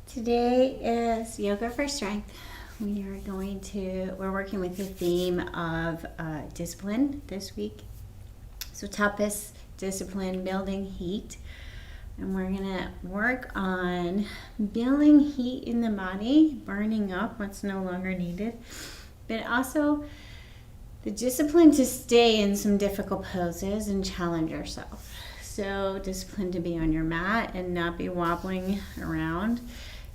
Today is Yoga for Strength. We're working with the theme of discipline this week. So tapas, discipline, building heat. And we're gonna work on building heat in the body, burning up what's no longer needed, but also the discipline to stay in some difficult poses and challenge yourself. So discipline to be on your mat and not be wobbling around.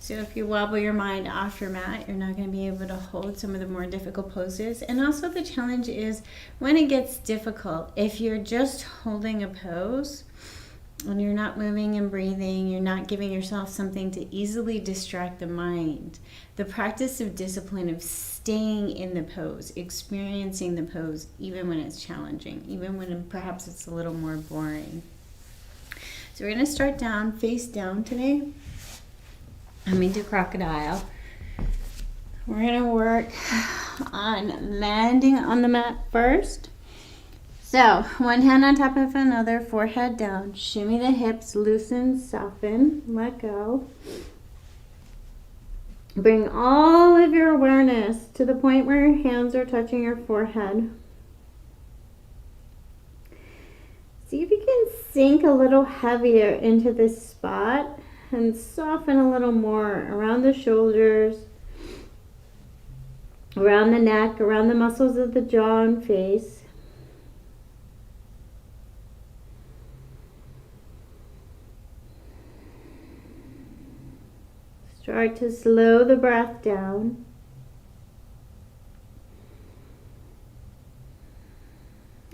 So if you wobble your mind off your mat, you're not going to be able to hold some of the more difficult poses. And also the challenge is when it gets difficult, if you're just holding a pose and you're not moving and breathing, you're not giving yourself something to easily distract the mind. The practice of discipline of staying in the pose, experiencing the pose, even when it's challenging, even when perhaps it's a little more boring. So we're going to start down, face down today. I'm into crocodile. We're going to work on landing on the mat first. So, one hand on top of another, forehead down. Shimmy the hips, loosen, soften, let go. Bring all of your awareness to the point where your hands are touching your forehead. See if you can sink a little heavier into this spot and soften a little more around the shoulders, around the neck, around the muscles of the jaw and face. Start to slow the breath down.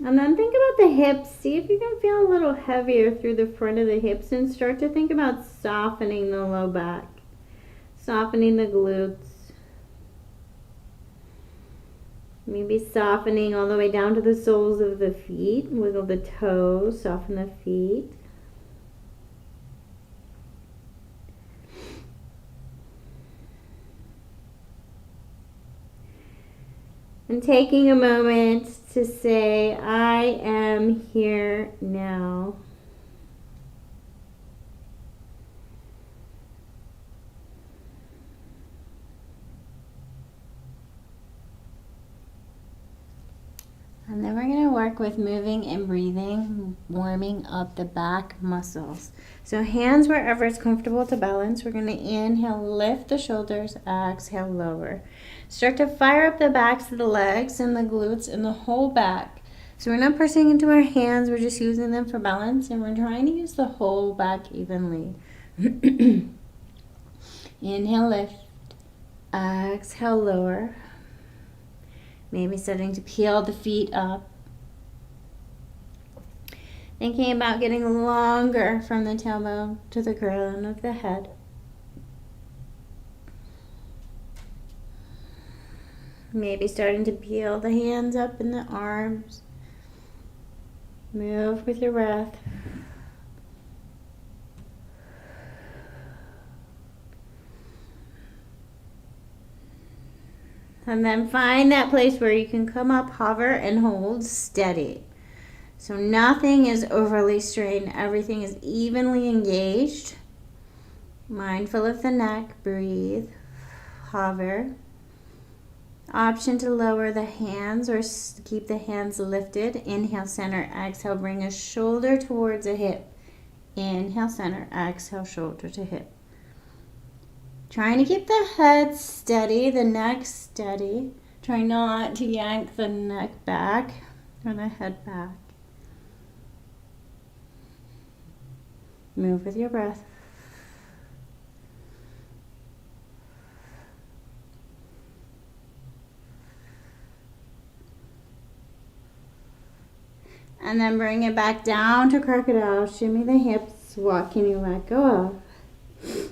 And then think about the hips. See if you can feel a little heavier through the front of the hips and start to think about softening the low back, softening the glutes. Maybe softening all the way down to the soles of the feet. Wiggle the toes, soften the feet. And taking a moment to say, I am here now. And then we're going to work with moving and breathing, warming up the back muscles. So hands wherever it's comfortable to balance. We're going to inhale, lift the shoulders, exhale, lower. Start to fire up the backs of the legs and the glutes and the whole back. So we're not pressing into our hands, we're just using them for balance, and we're trying to use the whole back evenly. Inhale, lift, exhale, lower. Maybe starting to peel the feet up. Thinking about getting longer from the tailbone to the crown of the head. Maybe starting to peel the hands up in the arms. Move with your breath. And then find that place where you can come up, hover, and hold steady. So nothing is overly strained. Everything is evenly engaged. Mindful of the neck. Breathe. Hover. Option to lower the hands or keep the hands lifted. Inhale, center, exhale. Bring a shoulder towards a hip. Inhale, center, exhale, shoulder to hip. Trying to keep the head steady, the neck steady. Try not to yank the neck back or the head back. Move with your breath. And then bring it back down to crocodile. Shimmy the hips. What can you let go of?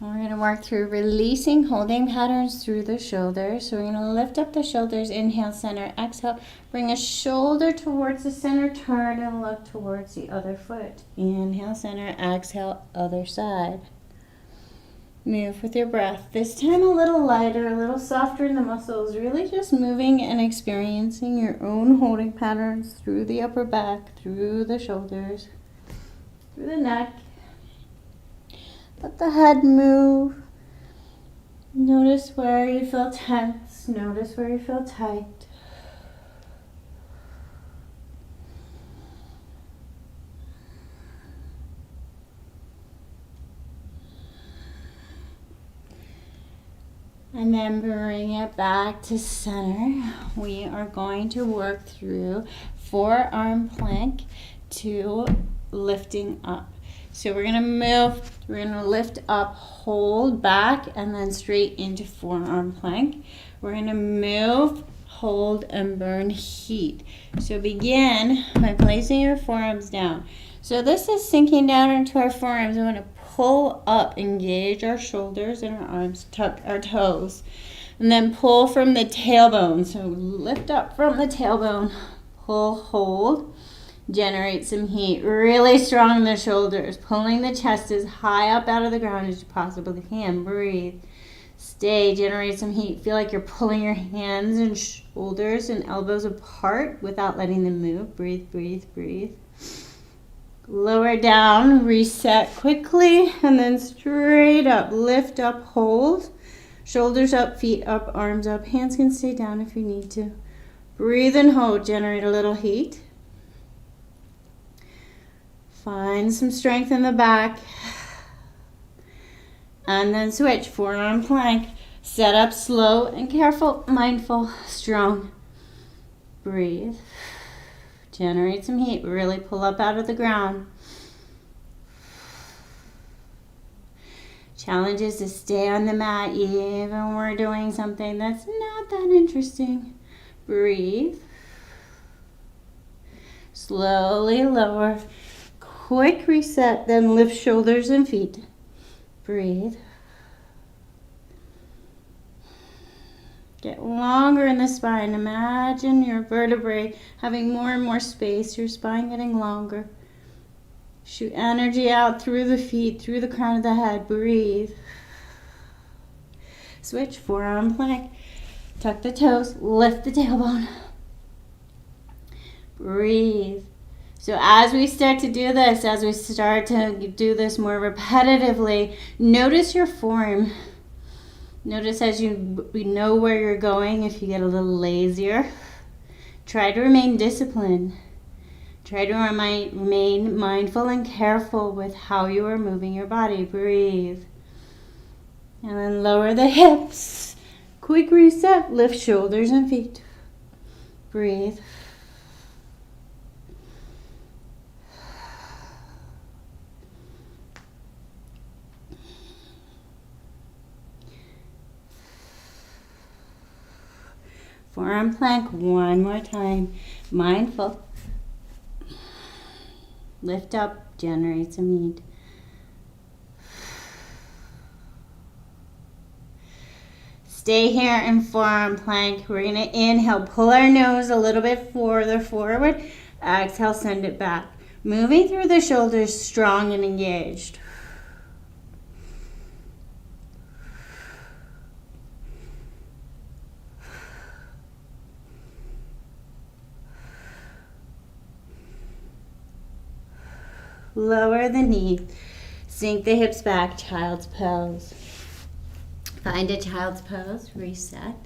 We're going to work through releasing holding patterns through the shoulders. So we're going to lift up the shoulders. Inhale, center, exhale. Bring a shoulder towards the center. Turn and look towards the other foot. Inhale, center, exhale, other side. Move with your breath. This time a little lighter, a little softer in the muscles. Really just moving and experiencing your own holding patterns through the upper back, through the shoulders, through the neck. Let the head move. Notice where you feel tense. Notice where you feel tight. And then bring it back to center. We are going to work through forearm plank to lifting up. So we're gonna move, we're gonna lift up, hold back, and then straight into forearm plank. We're gonna move, hold, and burn heat. So begin by placing your forearms down. So this is sinking down into our forearms. We wanna pull up, engage our shoulders and our arms, tuck our toes. And then pull from the tailbone. So lift up from the tailbone, pull, hold. Generate some heat. Really strong in the shoulders. Pulling the chest as high up out of the ground as you possibly can. Breathe. Stay. Generate some heat. Feel like you're pulling your hands and shoulders and elbows apart without letting them move. Breathe, breathe, breathe. Lower down. Reset quickly. And then straight up. Lift up. Hold. Shoulders up. Feet up. Arms up. Hands can stay down if you need to. Breathe and hold. Generate a little heat. Find some strength in the back. And then switch. Forearm plank. Set up slow and careful, mindful, strong. Breathe. Generate some heat. Really pull up out of the ground. Challenge is to stay on the mat even when we're doing something that's not that interesting. Breathe. Slowly lower. Quick reset, then lift shoulders and feet. Breathe. Get longer in the spine. Imagine your vertebrae having more and more space, your spine getting longer. Shoot energy out through the feet, through the crown of the head. Breathe. Switch, forearm plank. Tuck the toes, lift the tailbone. Breathe. So as we start to do this, as we start to do this more repetitively, notice your form. Notice as you know where you're going, if you get a little lazier. Try to remain disciplined. Try to remain mindful and careful with how you are moving your body. Breathe. And then lower the hips. Quick reset. Lift shoulders and feet. Breathe. Forearm plank one more time. Mindful. Lift up, generate some heat. Stay here in forearm plank. We're going to inhale, pull our nose a little bit further forward. Exhale, send it back. Moving through the shoulders, strong and engaged. Lower the knee. Sink the hips back, child's pose. Find a child's pose, reset.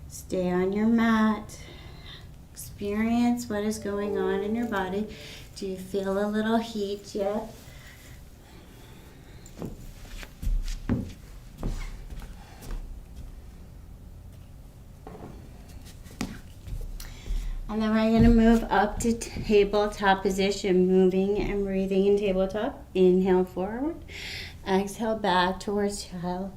Stay on your mat. Experience what is going on in your body. Do you feel a little heat yet? And then we're going to move up to tabletop position, moving and breathing in tabletop. Inhale forward, exhale back towards child.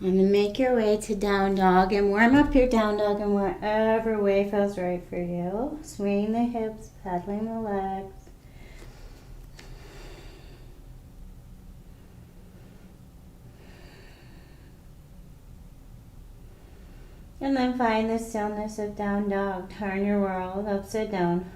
And then make your way to down dog and warm up your down dog in whatever way feels right for you. Swinging the hips, pedaling the legs. And then find the stillness of down dog. Turn your world upside down.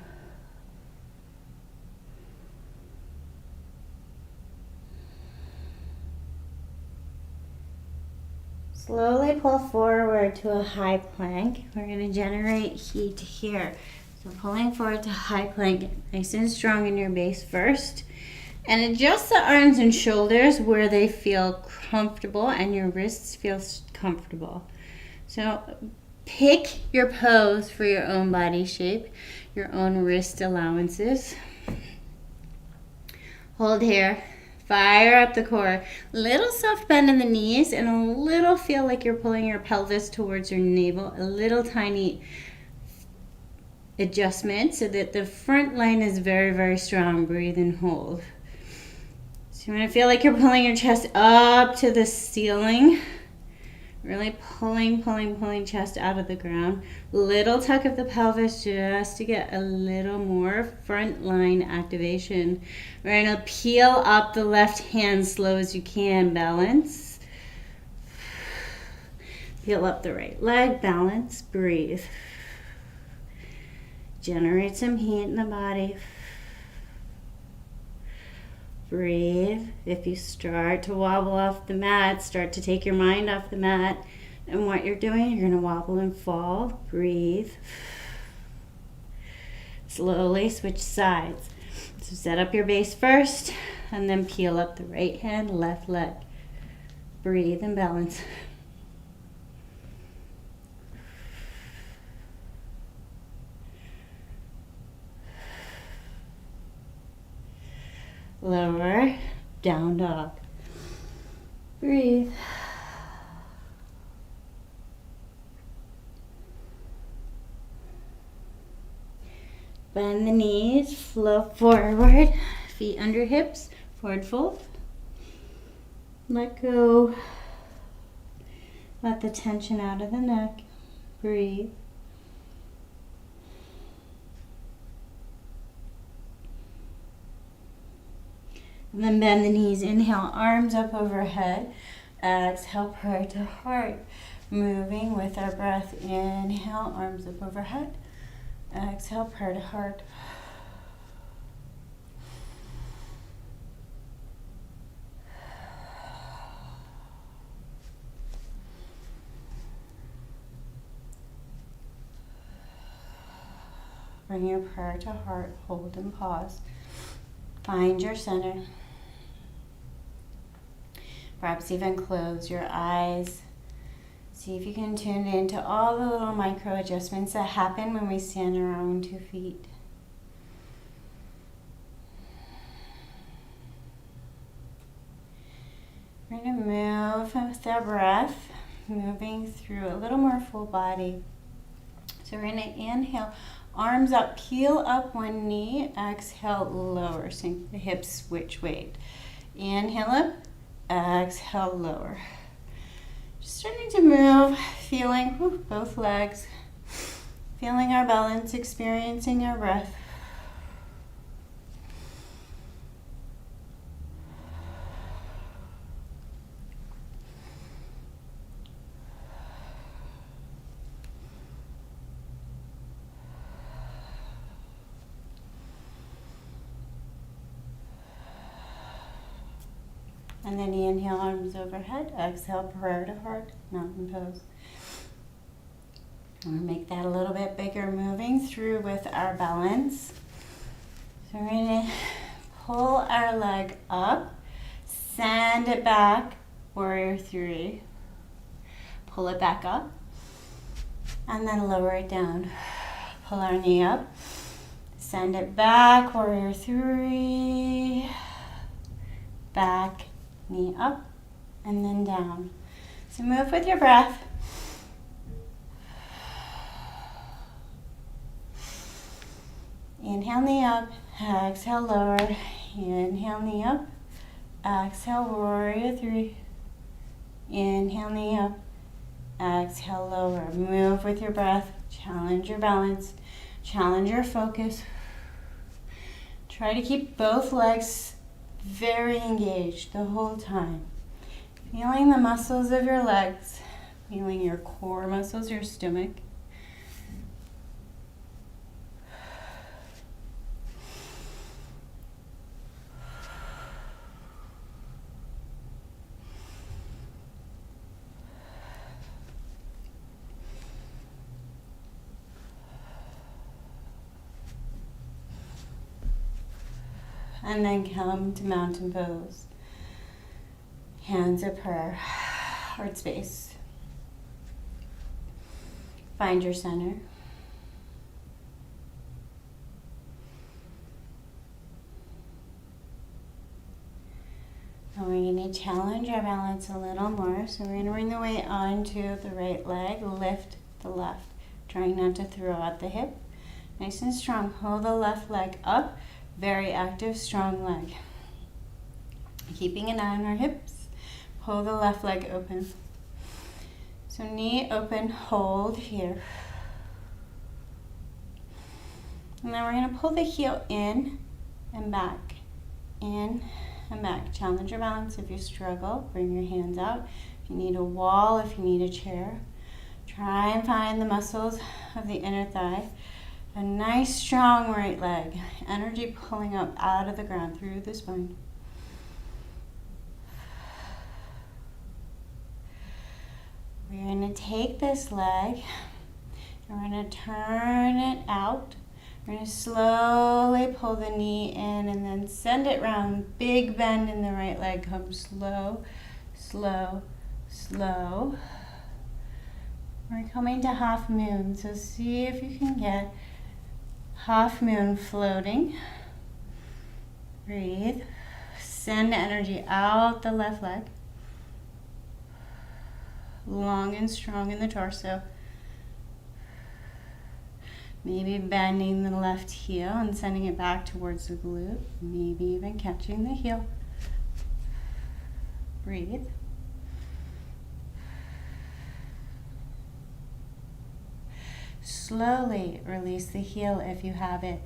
Slowly pull forward to a high plank. We're going to generate heat here. So pulling forward to high plank, nice and strong in your base first. And adjust the arms and shoulders where they feel comfortable and your wrists feel comfortable. So pick your pose for your own body shape, your own wrist allowances. Hold here. Fire up the core. Little soft bend in the knees and a little feel like you're pulling your pelvis towards your navel. A little tiny adjustment so that the front line is very, very strong. Breathe and hold. So you want to feel like you're pulling your chest up to the ceiling. Really pulling chest out of the ground. Little tuck of the pelvis just to get a little more front line activation. We're going to peel up the left hand slow as you can. Balance. Peel up the right leg. Balance. Breathe. Generate some heat in the body. Breathe. If you start to wobble off the mat, start to take your mind off the mat and what you're doing, you're going to wobble and fall. Breathe. Slowly switch sides. So set up your base first and then peel up the right hand, left leg. Breathe and balance. Lower, down dog. Breathe. Bend the knees, flow forward, feet under hips, forward fold. Let go. Let the tension out of the neck. Breathe. And then bend the knees. Inhale, arms up overhead. Exhale, prayer to heart. Moving with our breath. Inhale, arms up overhead. Exhale, prayer to heart. Bring your prayer to heart. Hold and pause. Find your center. Perhaps even close your eyes. See if you can tune into all the little micro adjustments that happen when we stand on our own 2 feet. We're going to move with our breath, moving through a little more full body. So we're going to inhale, arms up, peel up one knee, exhale, lower, sink the hips, switch weight. Inhale up, exhale, lower. Just starting to move, feeling both legs, feeling our balance, experiencing our breath. And then inhale, arms overhead. Exhale, prayer to heart, mountain pose. I'm going to make that a little bit bigger, moving through with our balance. So we're going to pull our leg up, send it back, warrior 3. Pull it back up, and then lower it down. Pull our knee up, send it back, warrior 3. Back, knee up, and then down. So move with your breath. Inhale, knee up, exhale, lower. Inhale, knee up, exhale, warrior 3. Inhale, knee up. Exhale, lower. Move with your breath. Challenge your balance. Challenge your focus. Try to keep both legs very engaged the whole time. Feeling the muscles of your legs. Feeling your core muscles, your stomach. And then come to mountain pose. Hands at prayer, heart space. Find your center. And we're going to challenge our balance a little more. So we're going to bring the weight onto the right leg, lift the left. Trying not to throw out the hip. Nice and strong. Hold the left leg up. Very active, strong leg. Keeping an eye on our hips. Pull the left leg open. So knee open, hold here. And then we're going to pull the heel in and back. In and back. Challenge your balance. If you struggle, bring your hands out. If you need a wall, if you need a chair, try and find the muscles of the inner thigh. A nice strong right leg. Energy pulling up out of the ground through the spine. We're going to take this leg and we're going to turn it out. We're going to slowly pull the knee in and then send it round. Big bend in the right leg. Come slow, slow, slow. We're coming to half moon, so see if you can get half moon floating. Breathe. Send energy out the left leg. Long and strong in the torso. Maybe bending the left heel and sending it back towards the glute. Maybe even catching the heel. Breathe. Slowly release the heel if you have it.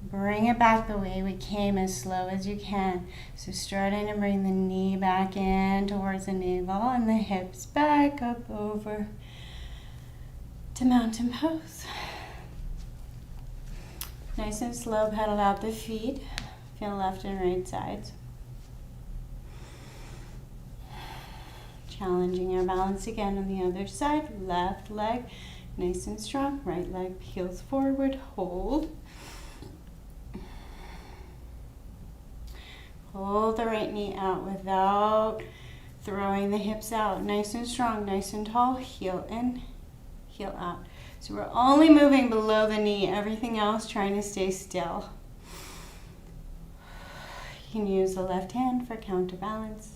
Bring it back the way we came, as slow as you can. So starting to bring the knee back in towards the navel and the hips back up over to mountain pose. Nice and slow, pedal out the feet. Feel left and right sides. Challenging our balance again on the other side. Left leg, nice and strong. Right leg heels forward, hold. Hold the right knee out without throwing the hips out. Nice and strong, nice and tall. Heel in, heel out. So we're only moving below the knee. Everything else trying to stay still. You can use the left hand for counterbalance.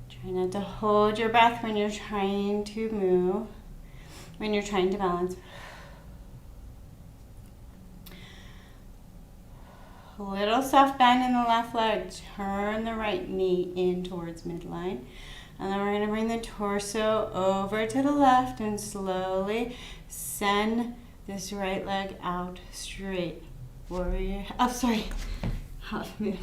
Try not to hold your breath when you're trying to move, when you're trying to balance. A little soft bend in the left leg. Turn the right knee in towards midline. And then we're going to bring the torso over to the left and slowly send this right leg out straight. Warrior, half moon.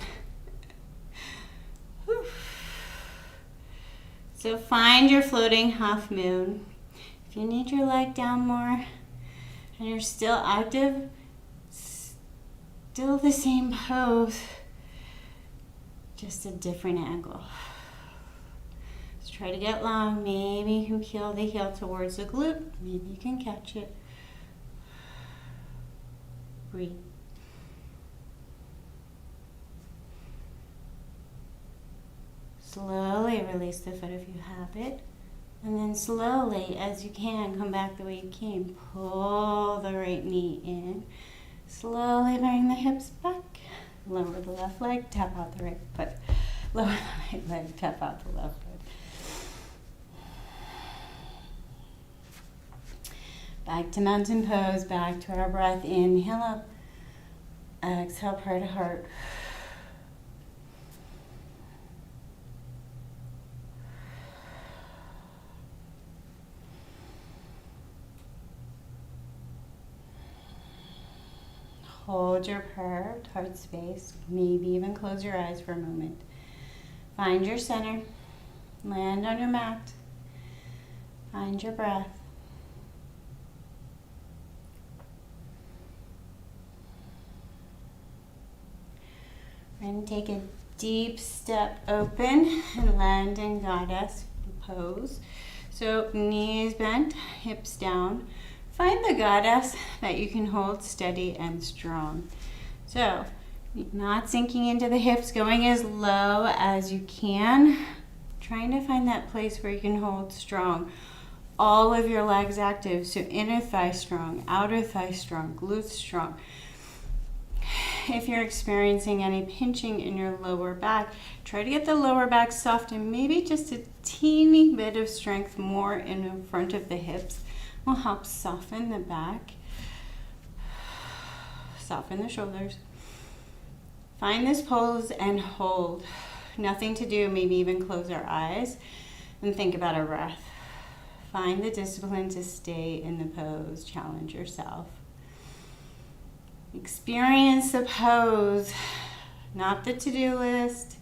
So find your floating half moon. If you need your leg down more and you're still active, still the same pose, just a different angle. Let's try to get long. Maybe you can peel the heel towards the glute. Maybe you can catch it. Breathe. Slowly release the foot if you have it. And then slowly, as you can, come back the way you came. Pull the right knee in. Slowly bring the hips back. Lower the left leg, tap out the right foot. Lower the right leg, tap out the left foot. Back to mountain pose, back to our breath. Inhale up. Exhale, prayer to heart. Hold your heart space. Maybe even close your eyes for a moment. Find your center. Land on your mat. Find your breath. We're going to take a deep step open and land in goddess pose. So knees bent, hips down. Find the goddess that you can hold steady and strong. So not sinking into the hips, going as low as you can. Trying to find that place where you can hold strong. All of your legs active. So inner thigh strong, outer thigh strong, glutes strong. If you're experiencing any pinching in your lower back, try to get the lower back soft and maybe just a teeny bit of strength more in front of the hips will help soften the back, soften the shoulders. Find this pose and hold. Nothing to do, maybe even close our eyes and think about our breath. Find the discipline to stay in the pose. Challenge yourself. Experience the pose, not the to-do list,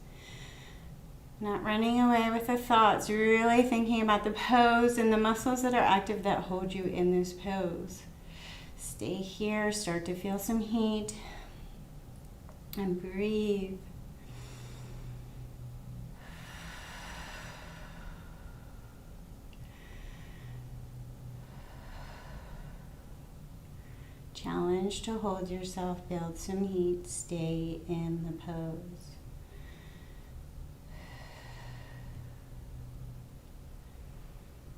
not running away with the thoughts, really thinking about the pose and the muscles that are active that hold you in this pose. Stay here, start to feel some heat, and breathe. Challenge to hold yourself, build some heat, stay in the pose.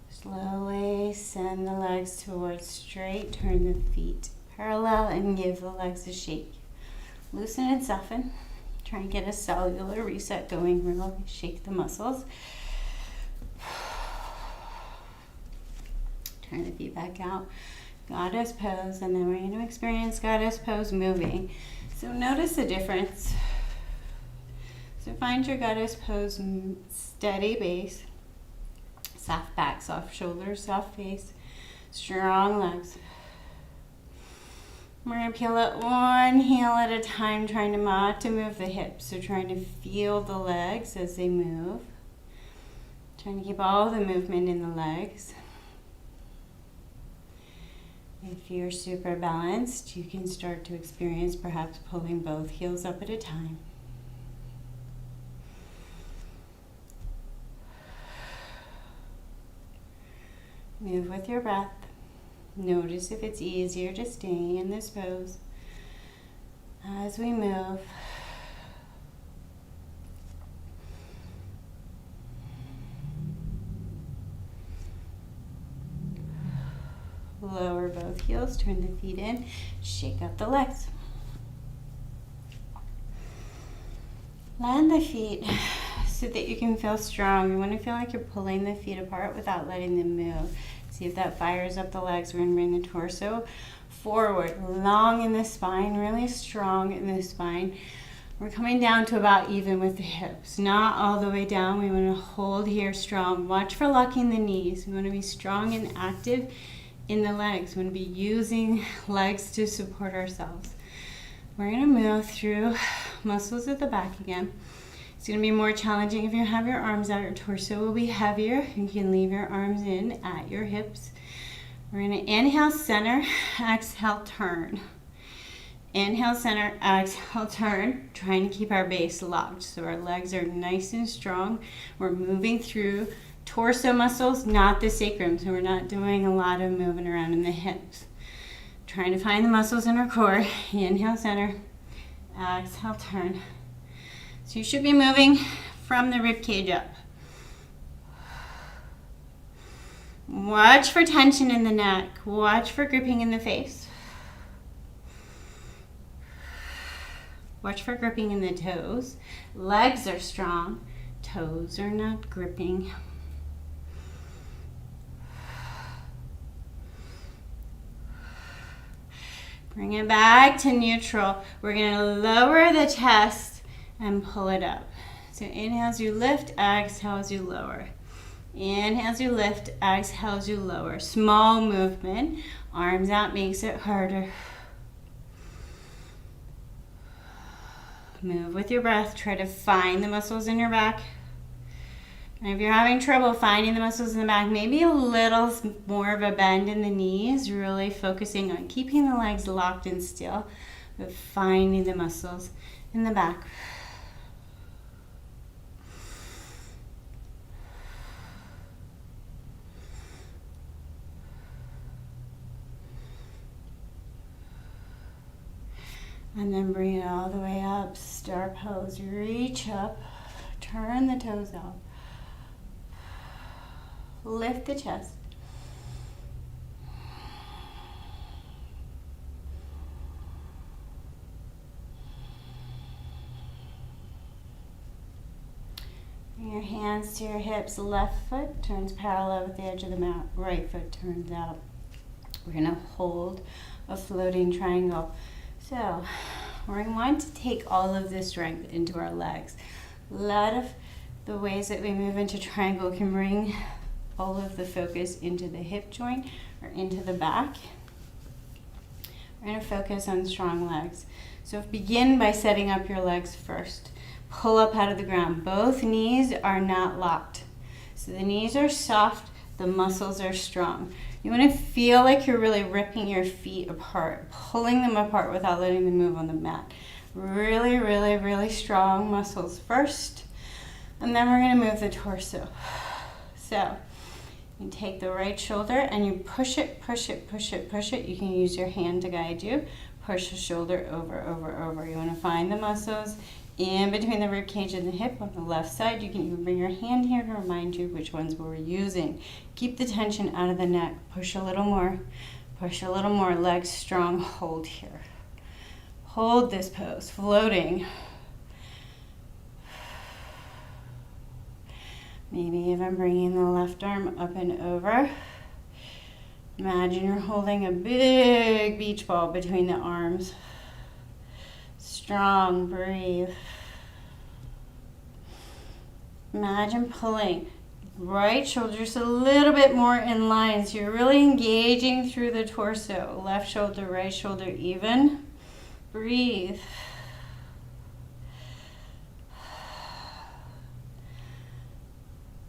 Slowly send the legs towards straight, turn the feet parallel and give the legs a shake. Loosen and soften. Try and get a cellular reset going, really shake the muscles. Turn the feet back out. Goddess pose, and then we're going to experience goddess pose moving. So notice the difference. So find your goddess pose, steady base, soft back, soft shoulders, soft face, strong legs. We're going to peel it one heel at a time, trying not to move the hips. So trying to feel the legs as they move. Trying to keep all the movement in the legs. If you're super balanced, you can start to experience perhaps pulling both heels up at a time. Move with your breath. Notice if it's easier to stay in this pose as we move. Lower both heels, turn the feet in, shake out the legs. Land the feet so that you can feel strong. You want to feel like you're pulling the feet apart without letting them move. See if that fires up the legs. We're going to bring the torso forward, long in the spine, really strong in the spine. We're coming down to about even with the hips, not all the way down. We want to hold here strong. Watch for locking the knees. We want to be strong and active in the legs. We want to be using legs to support ourselves. We're going to move through muscles at the back again. It's going to be more challenging if you have your arms out. Your torso will be heavier. You can leave your arms in at your hips. We're going to inhale, center, exhale, turn. Inhale, center, exhale, turn. Trying to keep our base locked so our legs are nice and strong. We're moving through torso muscles, not the sacrum, so we're not doing a lot of moving around in the hips. Trying to find the muscles in our core. Inhale, center, exhale, turn. So you should be moving from the rib cage up. Watch for tension in the neck. Watch for gripping in the face. Watch for gripping in the toes. Legs are strong. Toes are not gripping. Bring it back to neutral. We're going to lower the chest and pull it up. So inhale as you lift, exhale as you lower. Inhale as you lift, exhale as you lower. Small movement. Arms out makes it harder. Move with your breath. Try to find the muscles in your back. And if you're having trouble finding the muscles in the back, maybe a little more of a bend in the knees, really focusing on keeping the legs locked and still, but finding the muscles in the back. And then bring it all the way up. Star pose. Reach up. Turn the toes out. Lift the chest. Bring your hands to your hips. Left foot turns parallel with the edge of the mat. Right foot turns out. We're going to hold a floating triangle. So we're going to want to take all of this strength into our legs. A lot of the ways that we move into triangle can bring all of the focus into the hip joint or into the back. We're going to focus on strong legs. So begin by setting up your legs first. Pull up out of the ground. Both knees are not locked. So the knees are soft, the muscles are strong. You want to feel like you're really ripping your feet apart, pulling them apart without letting them move on the mat. Really, really, really strong muscles first, and then we're going to move the torso. So you take the right shoulder and you push it, push it, push it, push it. You can use your hand to guide you. Push the shoulder over, over, over. You want to find the muscles in between the rib cage and the hip on the left side. You can even bring your hand here to remind you which ones we're using. Keep the tension out of the neck. Push a little more. Push a little more. Legs strong. Hold here. Hold this pose. Floating. Maybe even bringing the left arm up and over. Imagine you're holding a big beach ball between the arms. Strong, breathe. Imagine pulling right shoulder just a little bit more in line. So you're really engaging through the torso. Left shoulder, right shoulder even. Breathe.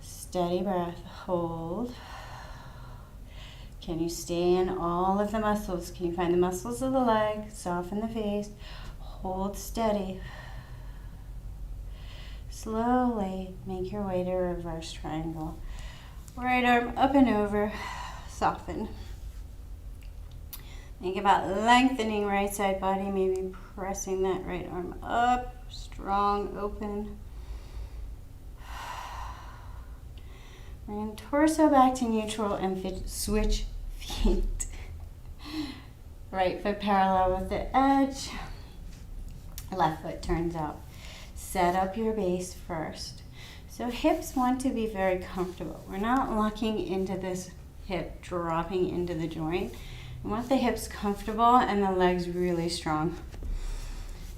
Steady breath. Hold. Can you stay in all of the muscles? Can you find the muscles of the leg? Soften the face. Hold steady. Slowly make your way to reverse triangle. Right arm up and over. Soften. Think about lengthening right side body, maybe pressing that right arm up. Strong, open. Bring torso back to neutral and switch feet. Right foot parallel with the edge. Left foot turns out. Set up your base first. So hips want to be very comfortable. We're not locking into this hip, dropping into the joint. We want the hips comfortable and the legs really strong.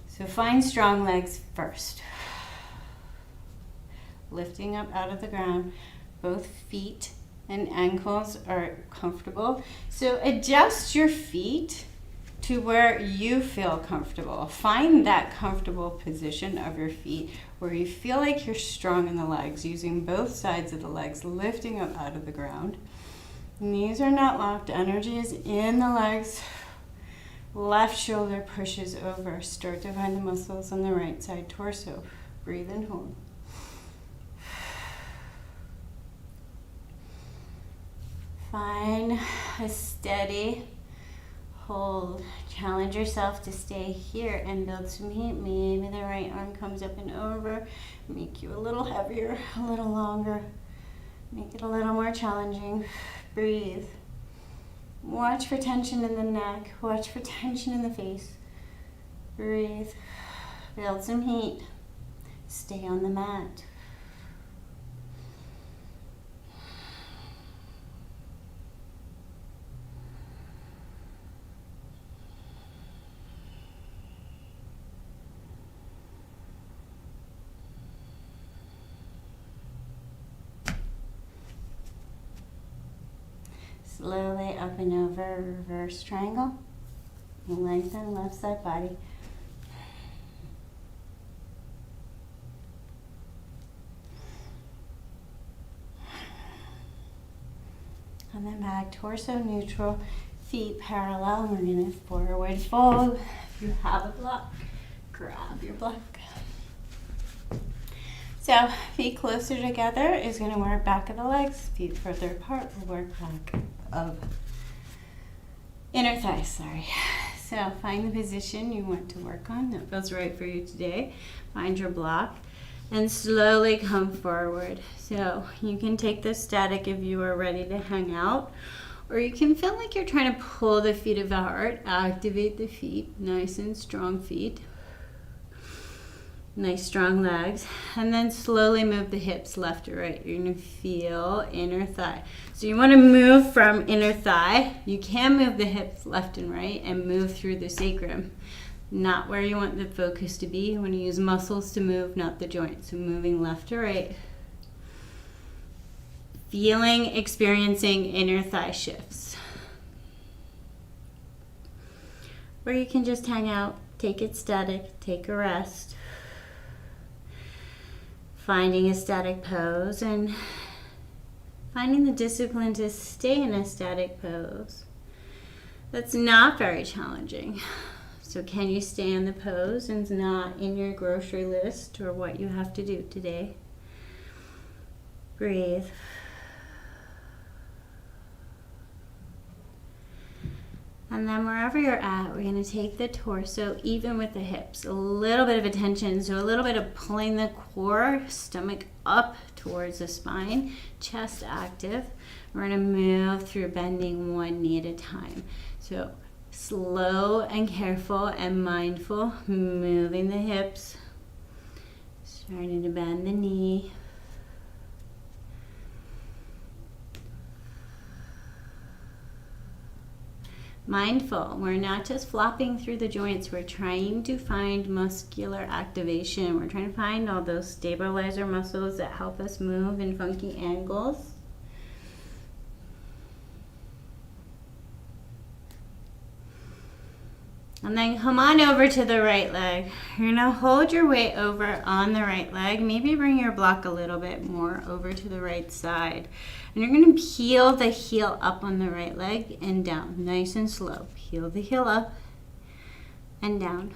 So find strong legs first. Lifting up out of the ground. Both feet and ankles are comfortable. So adjust your feet to where you feel comfortable. Find that comfortable position of your feet where you feel like you're strong in the legs, using both sides of the legs, lifting up out of the ground. Knees are not locked. Energy is in the legs. Left shoulder pushes over. Start to find the muscles on the right side torso. Breathe and hold. Find a steady hold. Challenge yourself to stay here and build some heat. Maybe the right arm comes up and over. Make you a little heavier, a little longer. Make it a little more challenging. Breathe. Watch for tension in the neck. Watch for tension in the face. Breathe. Build some heat. Stay on the mat. Slowly up and over, reverse triangle. Lengthen left side body. And then back, torso neutral, feet parallel. And we're gonna forward fold. If you have a block, grab your block. So feet closer together is gonna work back of the legs. Feet further apart will work back of inner thighs, sorry. So find the position you want to work on that feels right for you today. Find your block and slowly come forward. So you can take this static if you are ready to hang out, or you can feel like you're trying to pull the feet apart. Activate the feet, nice and strong feet. Nice strong legs, and then slowly move the hips left to right. You're gonna feel inner thigh. So you wanna move from inner thigh. You can move the hips left and right and move through the sacrum. Not where you want the focus to be. You wanna use muscles to move, not the joints. So moving left to right. Feeling, experiencing inner thigh shifts. Or you can just hang out, take it static, take a rest. Finding a static pose and finding the discipline to stay in a static pose. That's not very challenging. So can you stay in the pose and it's not in your grocery list or what you have to do today? Breathe. And then wherever you're at, we're going to take the torso even with the hips. A little bit of attention, so a little bit of pulling the core, stomach up towards the spine, chest active. We're going to move through bending one knee at a time. So slow and careful and mindful, moving the hips, starting to bend the knee. Mindful, we're not just flopping through the joints, we're trying to find muscular activation. We're trying to find all those stabilizer muscles that help us move in funky angles. And then come on over to the right leg. You're gonna hold your weight over on the right leg. Maybe bring your block a little bit more over to the right side. And you're gonna peel the heel up on the right leg and down, nice and slow. Peel the heel up and down.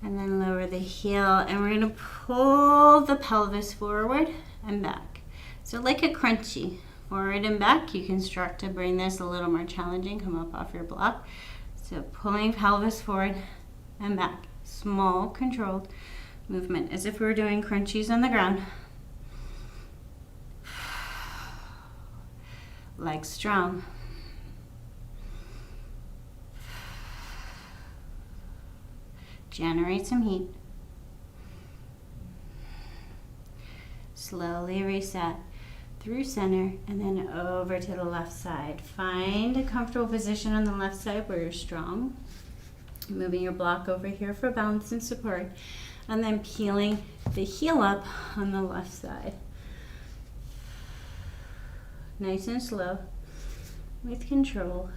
And then lower the heel, and we're gonna pull the pelvis forward and back. So like a crunchie, forward and back. You can start to bring this a little more challenging, come up off your block. So pulling pelvis forward and back. Small, controlled movement, as if we were doing crunchies on the ground. Legs strong. Generate some heat. Slowly reset through center and then over to the left side. Find a comfortable position on the left side where you're strong. Moving your block over here for balance and support. And then peeling the heel up on the left side. Nice and slow with control.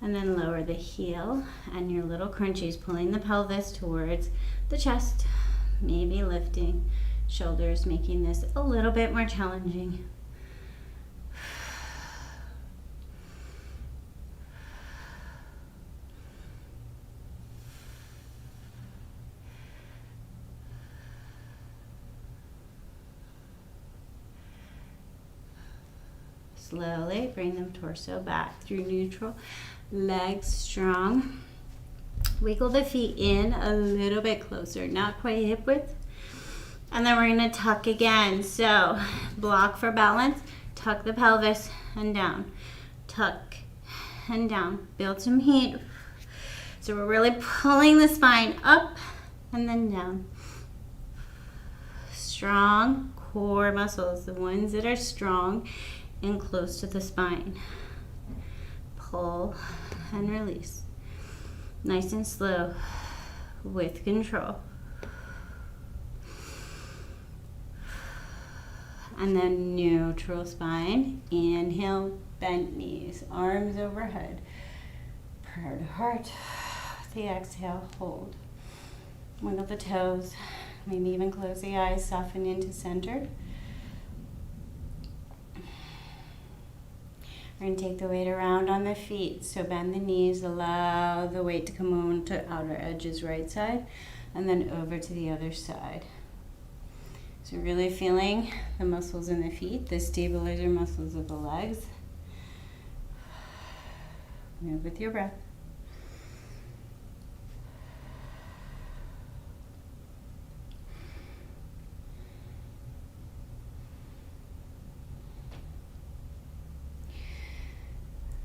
And then lower the heel and your little crunchies, pulling the pelvis towards the chest, maybe lifting shoulders, making this a little bit more challenging. Slowly bring them torso back through neutral. Legs strong. Wiggle the feet in a little bit closer, not quite hip width. And then we're gonna tuck again. So block for balance, tuck the pelvis and down. Tuck and down, build some heat. So we're really pulling the spine up and then down. Strong core muscles, the ones that are strong and close to the spine. Pull and release. Nice and slow with control. and then neutral spine. Inhale, bent knees, arms overhead. Prayer to heart. The exhale, hold. Wiggle the toes. Maybe even close the eyes, soften into center. We're going to take the weight around on the feet. So bend the knees, allow the weight to come on to outer edges, right side, and then over to the other side. So really feeling the muscles in the feet, the stabilizer muscles of the legs. Move with your breath.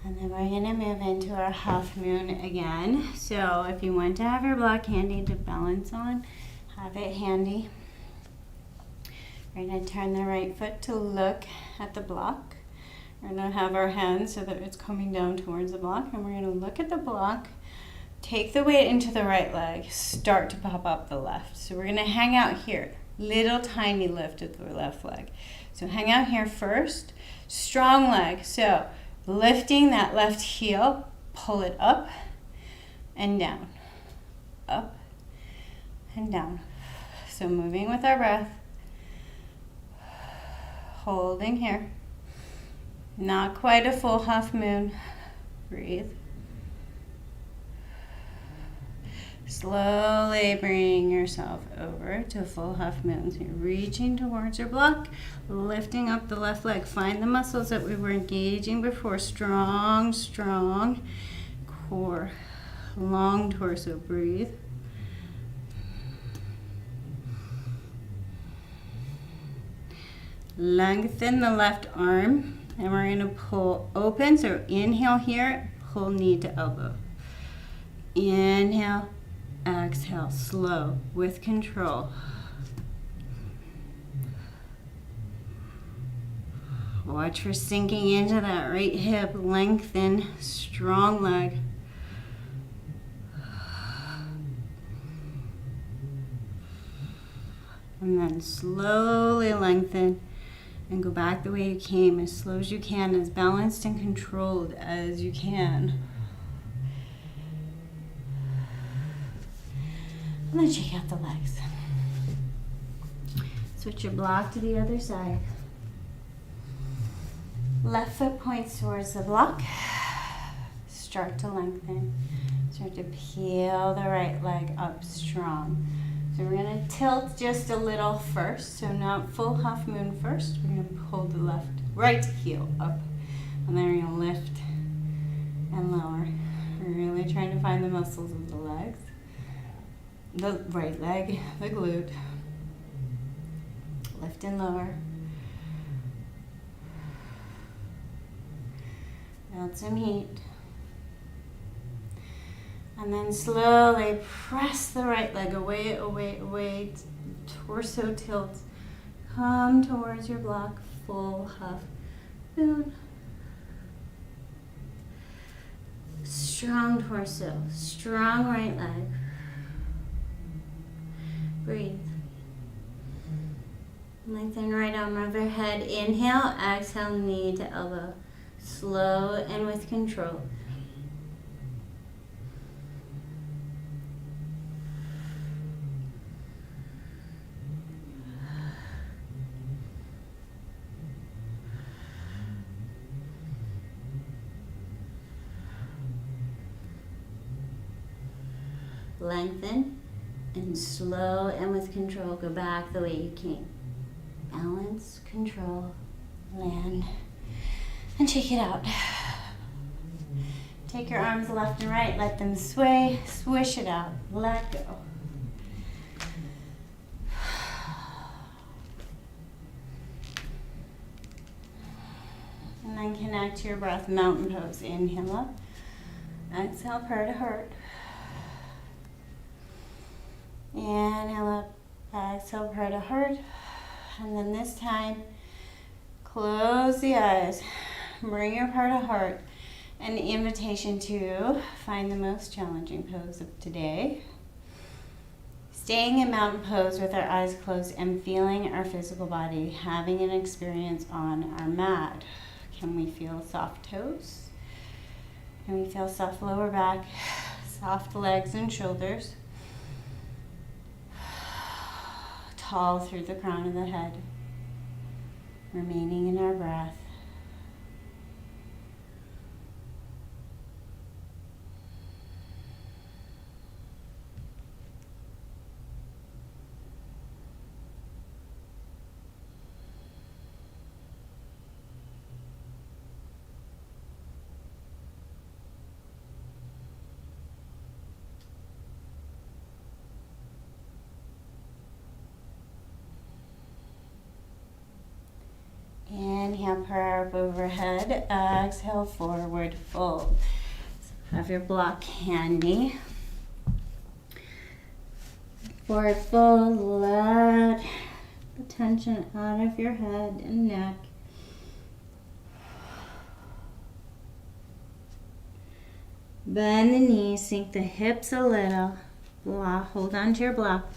And then we're going to move into our half moon again. So if you want to have your block handy to balance on, have it handy. We're going to turn the right foot to look at the block. We're going to have our hands so that it's coming down towards the block, and we're going to look at the block. Take the weight into the right leg. Start to pop up the left. So we're going to hang out here. Little tiny lift at the left leg. So hang out here first. Strong leg. So lifting that left heel, pull it up and down. Up and down. So moving with our breath. Holding here. Not quite a full half moon. Breathe. Slowly bring yourself over to a full half moon. So you're reaching towards your block, lifting up the left leg. Find the muscles that we were engaging before. Strong, strong core. Long torso. Breathe. Lengthen the left arm, and we're going to pull open. So inhale here, pull knee to elbow. Inhale, exhale, slow, with control. Watch for sinking into that right hip, lengthen, strong leg. And then slowly lengthen. And go back the way you came, as slow as you can, as balanced and controlled as you can. And then check out the legs. Switch your block to the other side. Left foot points towards the block. Start to lengthen. Start to peel the right leg up strong. So we're going to tilt just a little first, so not full half moon first. We're going to pull the right heel up, and then we're going to lift and lower. We're really trying to find the muscles of the legs. The right leg, the glute. Lift and lower. Build some heat. And then slowly press the right leg away, away, away. Torso tilt. Come towards your block. Full half moon. Strong torso. Strong right leg. Breathe. Lengthen right arm overhead. Inhale, exhale, knee to elbow. Slow and with control. Lengthen and slow and with control go back the way you came. Balance, control, land, and check it out. Take your arms left and right, let them sway, swish it out, let go. And then connect to your breath, mountain pose. Inhale up, exhale, prayer to heart. Inhale up, exhale, prayer to heart. And then this time, close the eyes. Bring your prayer to heart. An invitation to find the most challenging pose of today. staying in mountain pose with our eyes closed and feeling our physical body, having an experience on our mat. Can we feel soft toes? Can we feel soft lower back, soft legs and shoulders? Tall through the crown of the head, remaining in our breath. Inhale, prayer up overhead. Exhale, forward fold. So have your block handy. Forward fold, let the tension out of your head and neck. Bend the knees, sink the hips a little. Block, hold on to your block.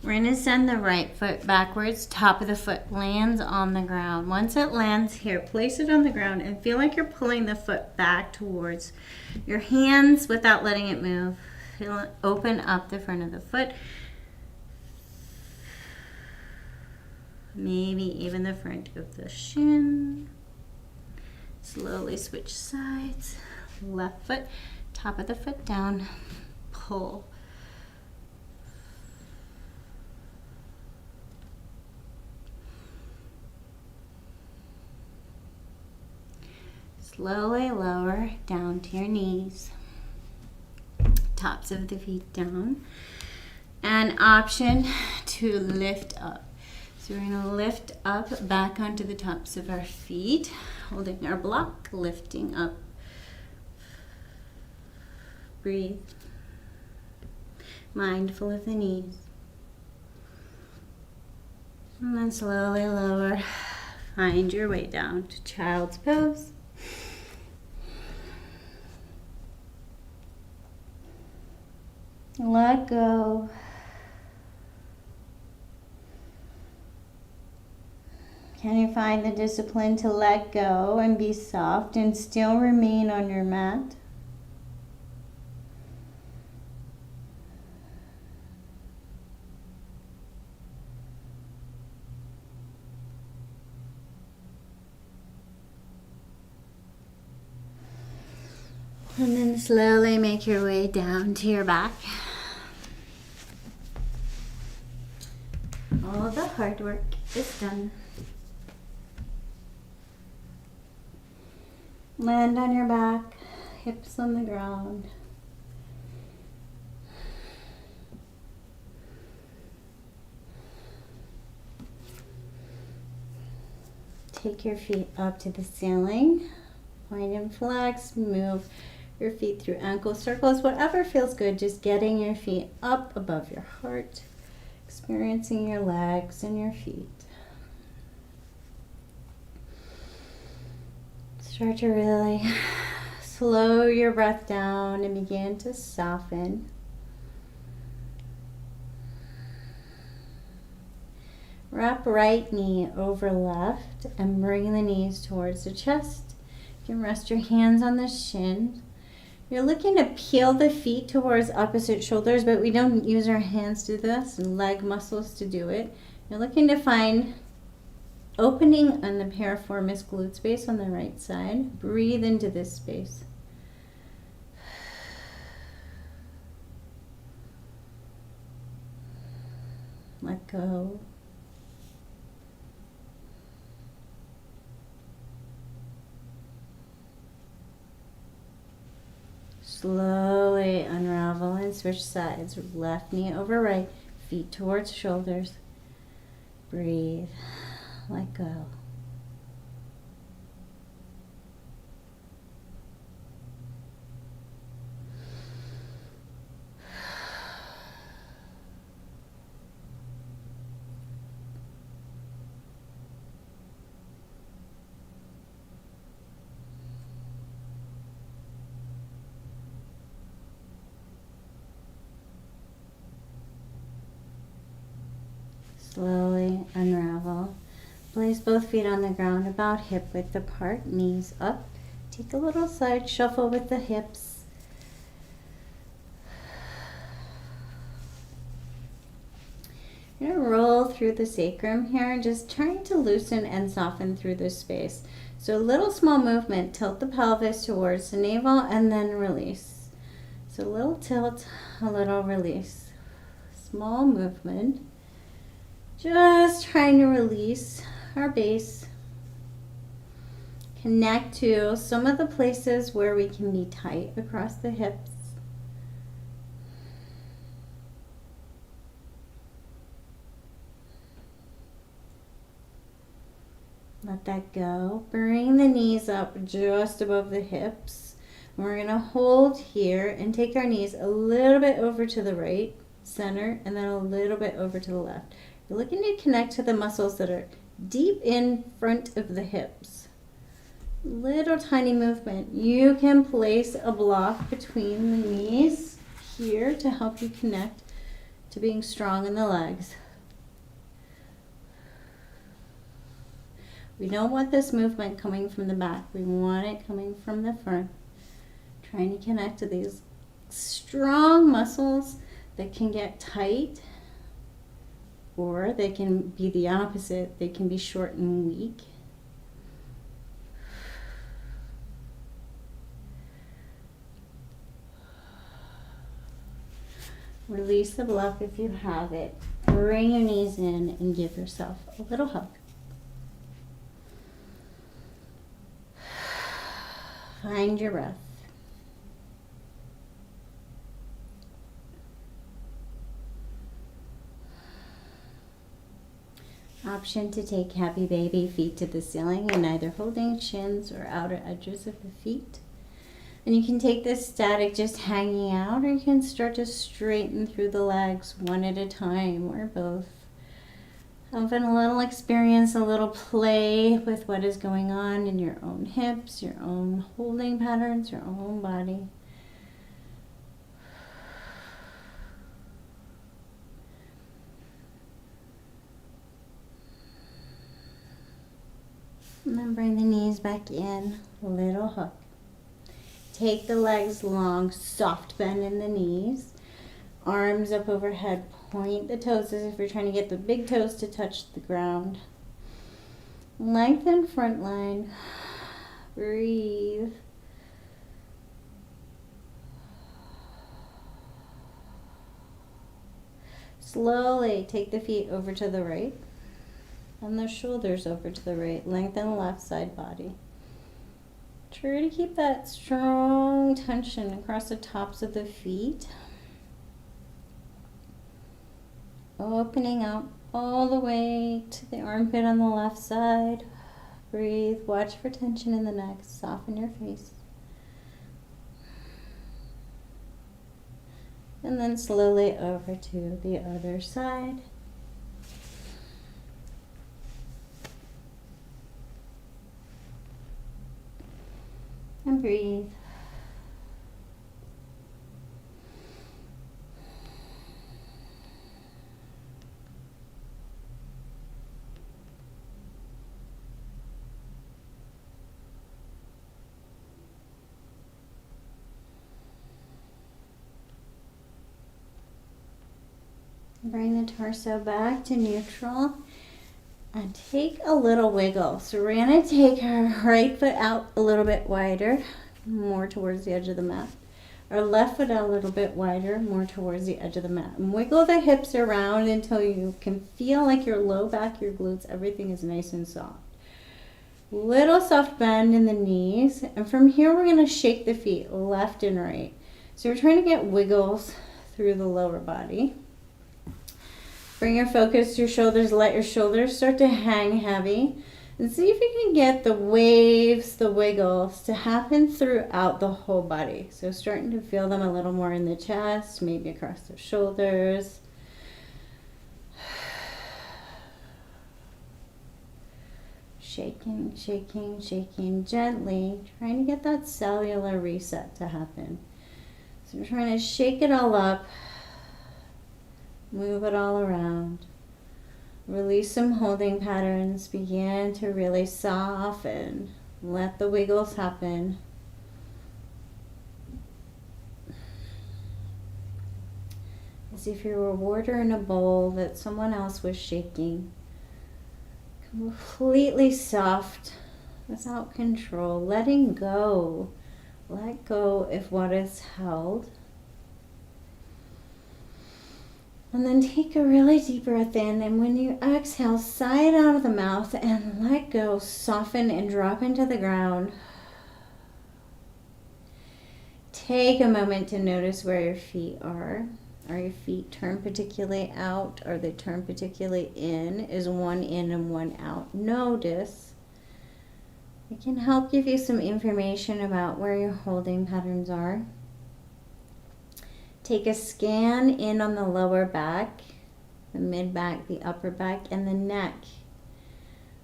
We're going to send the right foot backwards. Top of the foot lands on the ground. Once it lands here, place it on the ground and feel like you're pulling the foot back towards your hands without letting it move. Feel it open up the front of the foot. Maybe even the front of the shin. Slowly switch sides. Left foot, top of the foot down. Pull. Slowly lower down to your knees, tops of the feet down. An option to lift up. So we're going to lift up back onto the tops of our feet, holding our block, lifting up. Breathe. Mindful of the knees. And then slowly lower. Find your way down to child's pose. Let go. Can you find the discipline to let go and be soft and still remain on your mat? And then slowly make your way down to your back. All the hard work is done. Land on your back, hips on the ground. Take your feet up to the ceiling. Point and flex, move your feet through ankle circles, whatever feels good, just getting your feet up above your heart, experiencing your legs and your feet. Start to really slow your breath down and begin to soften. Wrap right knee over left and bring the knees towards the chest. You can rest your hands on the shins. You're looking to peel the feet towards opposite shoulders, but we don't use our hands to do this and leg muscles to do it. You're looking to find opening on the piriformis glute space on the right side. Breathe into this space. Let go. Slowly unravel and switch sides. Left knee over right, feet towards shoulders. Breathe. Let go. slowly unravel. Place both feet on the ground about hip width apart, knees up. Take a little side shuffle with the hips. You're going to roll through the sacrum here, just trying to loosen and soften through this space. So a little small movement, tilt the pelvis towards the navel and then release. So a little tilt, a little release. Small movement. Just trying to release our base. Connect to some of the places where we can be tight across the hips. Let that go. Bring the knees up just above the hips. We're going to hold here and take our knees a little bit over to the right, center, and then a little bit over to the left. You're looking to connect to the muscles that are deep in front of the hips. Little tiny movement. You can place a block between the knees here to help you connect to being strong in the legs. We don't want this movement coming from the back. We want it coming from the front. Trying to connect to these strong muscles that can get tight, or they can be the opposite. They can be short and weak. Release the block if you have it. Bring your knees in and give yourself a little hug. Find your breath. Option to take happy baby, feet to the ceiling and either holding shins or outer edges of the feet. And you can take this static just hanging out, or you can start to straighten through the legs one at a time, or both. Having a little experience, a little play with what is going on in your own hips, your own holding patterns, your own body. And then bring the knees back in, a little hook. Take the legs long, soft bend in the knees. Arms up overhead, point the toes as if you're trying to get the big toes to touch the ground. Lengthen front line. Breathe. Slowly take the feet over to the right and the shoulders over to the right. Lengthen left side body. Try to keep that strong tension across the tops of the feet. Opening up all the way to the armpit on the left side. Breathe. Watch for tension in the neck. Soften your face. And then slowly over to the other side. And breathe. Bring the torso back to neutral and take a little wiggle. So we're going to take our right foot out a little bit wider, more towards the edge of the mat. Our left foot out a little bit wider, more towards the edge of the mat. And wiggle the hips around until you can feel like your low back, your glutes, everything is nice and soft. Little soft bend in the knees. And from here we're going to shake the feet left and right. So we're trying to get wiggles through the lower body. Bring your focus to your shoulders. Let your shoulders start to hang heavy. And see if you can get the waves, the wiggles to happen throughout the whole body. So starting to feel them a little more in the chest, maybe across the shoulders. Shaking, shaking, shaking gently. Trying to get that cellular reset to happen. So we're trying to shake it all up. Move it all around. Release some holding patterns. Begin to really soften. Let the wiggles happen. As if you were water in a bowl that someone else was shaking. Completely soft, without control. Letting go. Let go of what is held. And then take a really deep breath in, and when you exhale, sigh it out of the mouth and let go, soften and drop into the ground. Take a moment to notice where your feet are. Are your feet turned particularly out? Are they turned particularly in? Is one in and one out? Notice. It can help give you some information about where your holding patterns are. Take a scan in on the lower back, the mid back, the upper back, and the neck.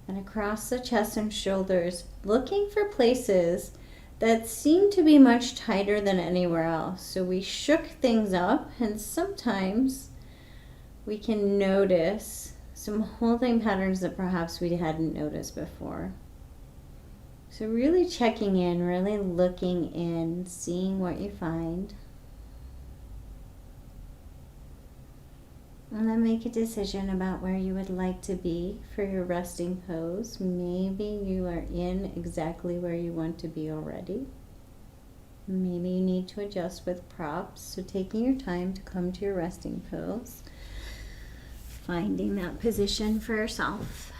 And across the chest and shoulders, looking for places that seem to be much tighter than anywhere else. So we shook things up, and sometimes we can notice some holding patterns that perhaps we hadn't noticed before. So really checking in, really looking in, seeing what you find. And then make a decision about where you would like to be for your resting pose. Maybe you are in exactly where you want to be already. Maybe you need to adjust with props. So taking your time to come to your resting pose. Finding that position for yourself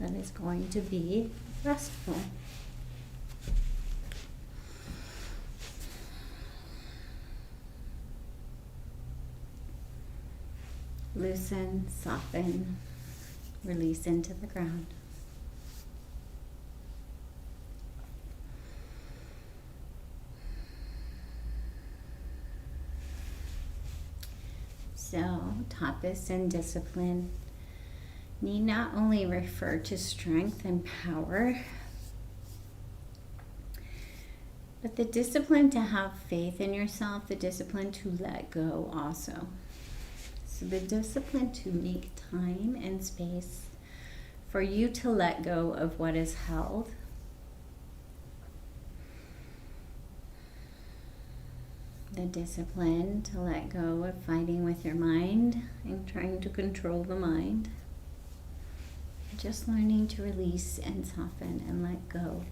that is going to be restful. Loosen, soften, release into the ground. So, tapas and discipline need not only refer to strength and power, but the discipline to have faith in yourself, the discipline to let go also. So the discipline to make time and space for you to let go of what is held. The discipline to let go of fighting with your mind and trying to control the mind. Just learning to release and soften and let go.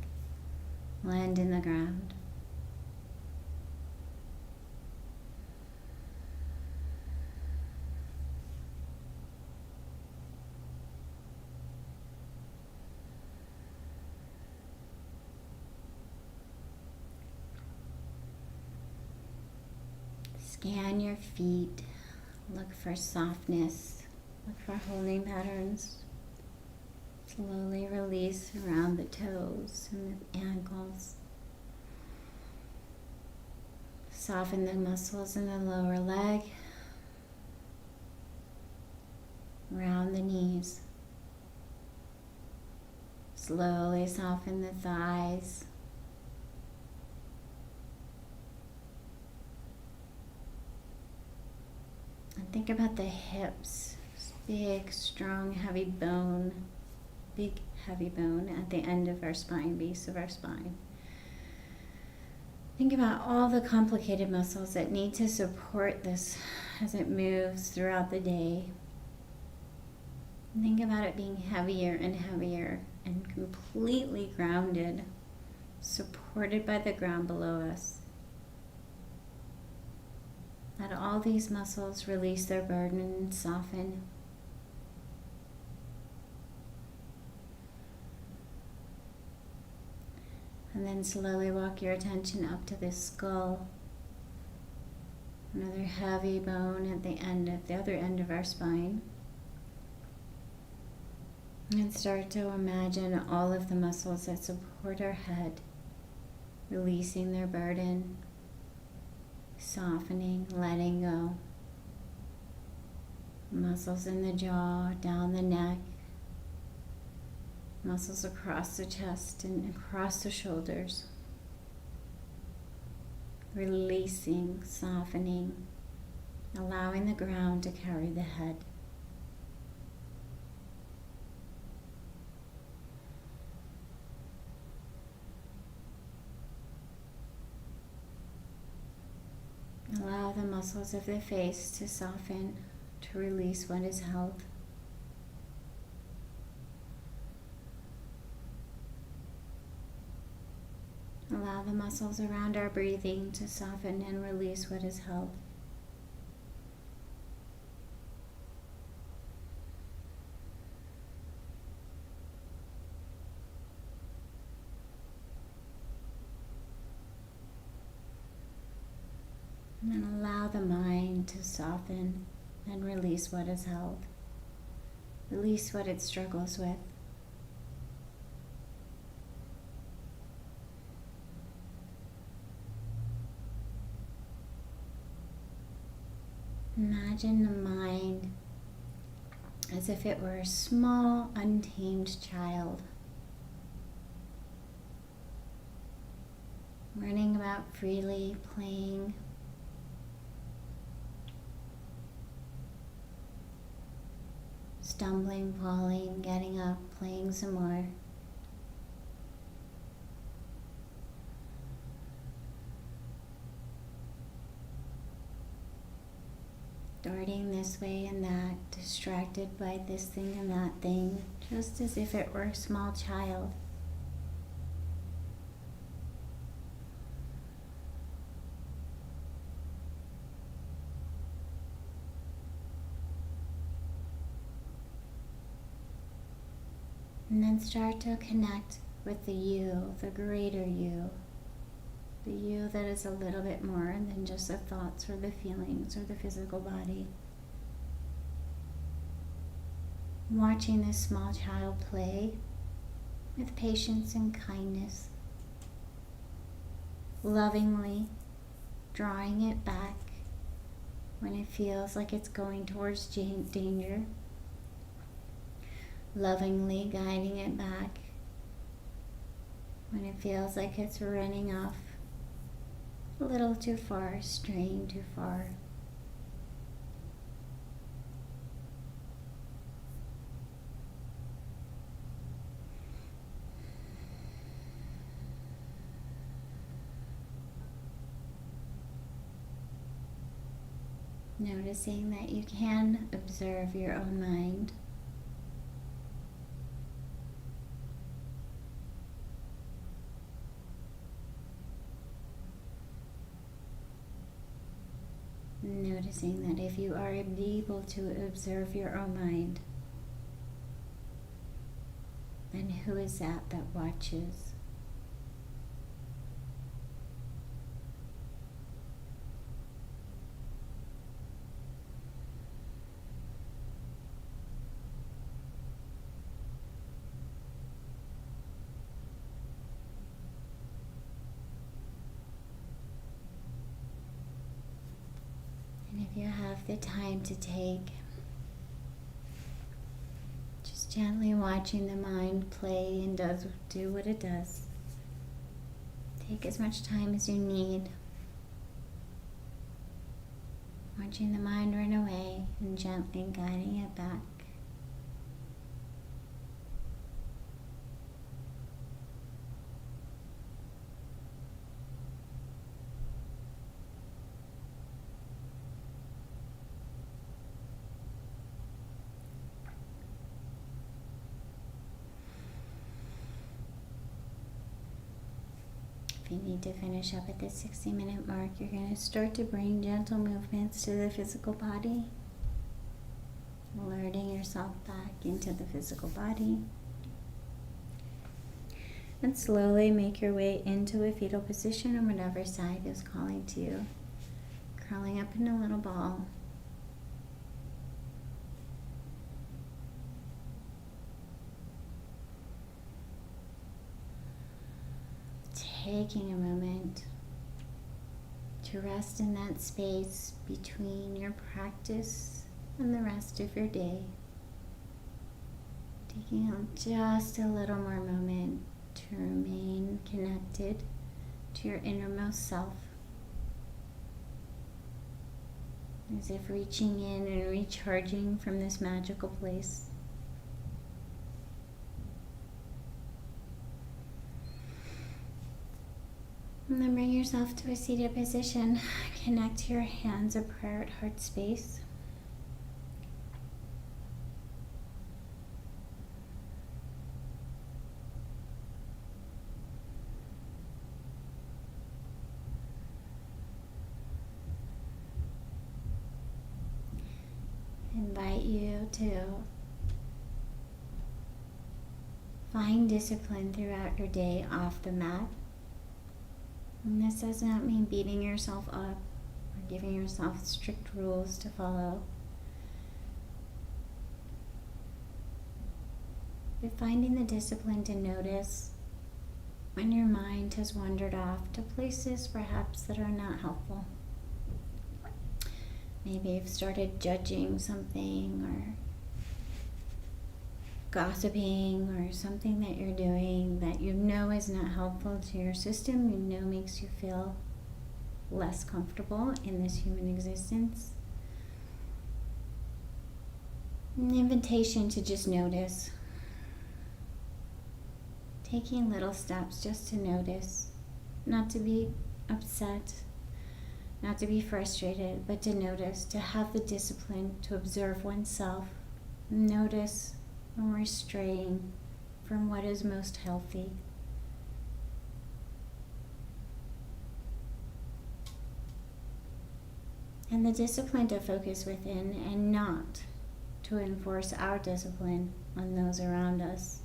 Land in the ground. Scan your feet, look for softness, look for holding patterns. Slowly release around the toes and the ankles. Soften the muscles in the lower leg, around the knees. Slowly soften the thighs. And think about the hips, big, strong, heavy bone, big, heavy bone at the end of our spine, base of our spine. Think about all the complicated muscles that need to support this as it moves throughout the day. Think about it being heavier and heavier and completely grounded, supported by the ground below us. Let all these muscles release their burden and soften. And then slowly walk your attention up to the skull. Another heavy bone at the other end of our spine. And start to imagine all of the muscles that support our head, releasing their burden. Softening, letting go. Muscles in the jaw, down the neck. Muscles across the chest and across the shoulders. Releasing, softening, allowing the ground to carry the head. muscles of the face to soften, to release what is held. Allow the muscles around our breathing to soften and release what is held. And then allow the mind to soften and release what is held. Release what it struggles with. Imagine the mind as if it were a small, untamed child, running about freely, playing. Stumbling, falling, getting up, playing some more. Darting this way and that, distracted by this thing and that thing, just as if it were a small child. And then start to connect with the you, the greater you. The you that is a little bit more than just the thoughts or the feelings or the physical body. Watching this small child play with patience and kindness, lovingly drawing it back when it feels like it's going towards danger, lovingly guiding it back when it feels like it's running off a little too far, straying too far. Noticing that you can observe your own mind. Noticing that if you are able to observe your own mind, then who is that watches? And if you have the time to take, just gently watching the mind play and do what it does. Take as much time as you need. Watching the mind run away and gently guiding it back. If you need to finish up at the 60-minute mark, you're going to start to bring gentle movements to the physical body, alerting yourself back into the physical body. And slowly make your way into a fetal position on whatever side is calling to you. Curling up in a little ball. Taking a moment to rest in that space between your practice and the rest of your day. Taking just a little more moment to remain connected to your innermost self. As if reaching in and recharging from this magical place. And then bring yourself to a seated position. Connect your hands of prayer at heart space. Invite you to find discipline throughout your day off the mat. And this does not mean beating yourself up or giving yourself strict rules to follow. But finding the discipline to notice when your mind has wandered off to places perhaps that are not helpful. Maybe you've started judging something or gossiping or something that you're doing that you know is not helpful to your system, you know makes you feel less comfortable in this human existence. An invitation to just notice. Taking little steps just to notice, not to be upset, not to be frustrated, but to notice, to have the discipline to observe oneself. Notice when we're straying from what is most healthy. And the discipline to focus within and not to enforce our discipline on those around us.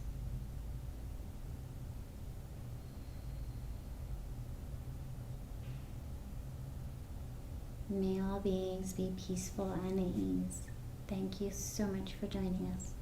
May all beings be peaceful and at ease. Thank you so much for joining us.